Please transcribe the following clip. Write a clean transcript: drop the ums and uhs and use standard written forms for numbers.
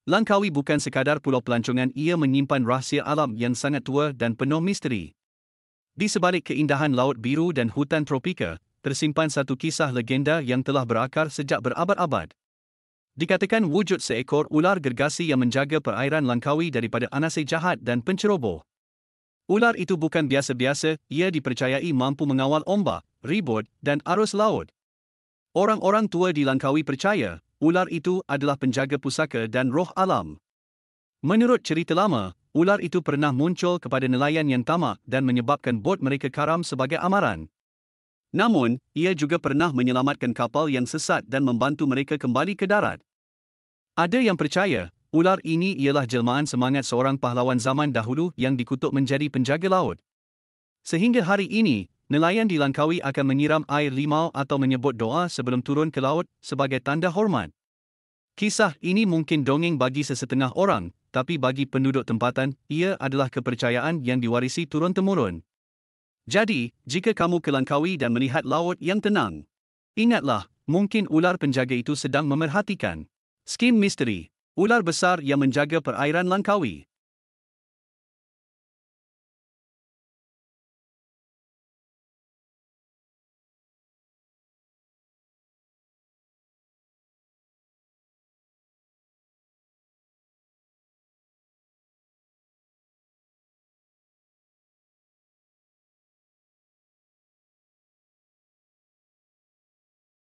Langkawi bukan sekadar pulau pelancongan, ia menyimpan rahsia alam yang sangat tua dan penuh misteri. Di sebalik keindahan laut biru dan hutan tropika, tersimpan satu kisah legenda yang telah berakar sejak berabad-abad. Dikatakan wujud seekor ular gergasi yang menjaga perairan Langkawi daripada anasir jahat dan penceroboh. Ular itu bukan biasa-biasa, ia dipercayai mampu mengawal ombak, ribut dan arus laut. Orang-orang tua di Langkawi percaya, ular itu adalah penjaga pusaka dan roh alam. Menurut cerita lama, ular itu pernah muncul kepada nelayan yang tamak dan menyebabkan bot mereka karam sebagai amaran. Namun, ia juga pernah menyelamatkan kapal yang sesat dan membantu mereka kembali ke darat. Ada yang percaya, ular ini ialah jelmaan semangat seorang pahlawan zaman dahulu yang dikutuk menjadi penjaga laut. Sehingga hari ini, nelayan di Langkawi akan menyiram air limau atau menyebut doa sebelum turun ke laut sebagai tanda hormat. Kisah ini mungkin dongeng bagi sesetengah orang, tapi bagi penduduk tempatan, ia adalah kepercayaan yang diwarisi turun-temurun. Jadi, jika kamu ke Langkawi dan melihat laut yang tenang, ingatlah, mungkin ular penjaga itu sedang memerhatikan. Skim Misteri, ular besar yang menjaga perairan Langkawi.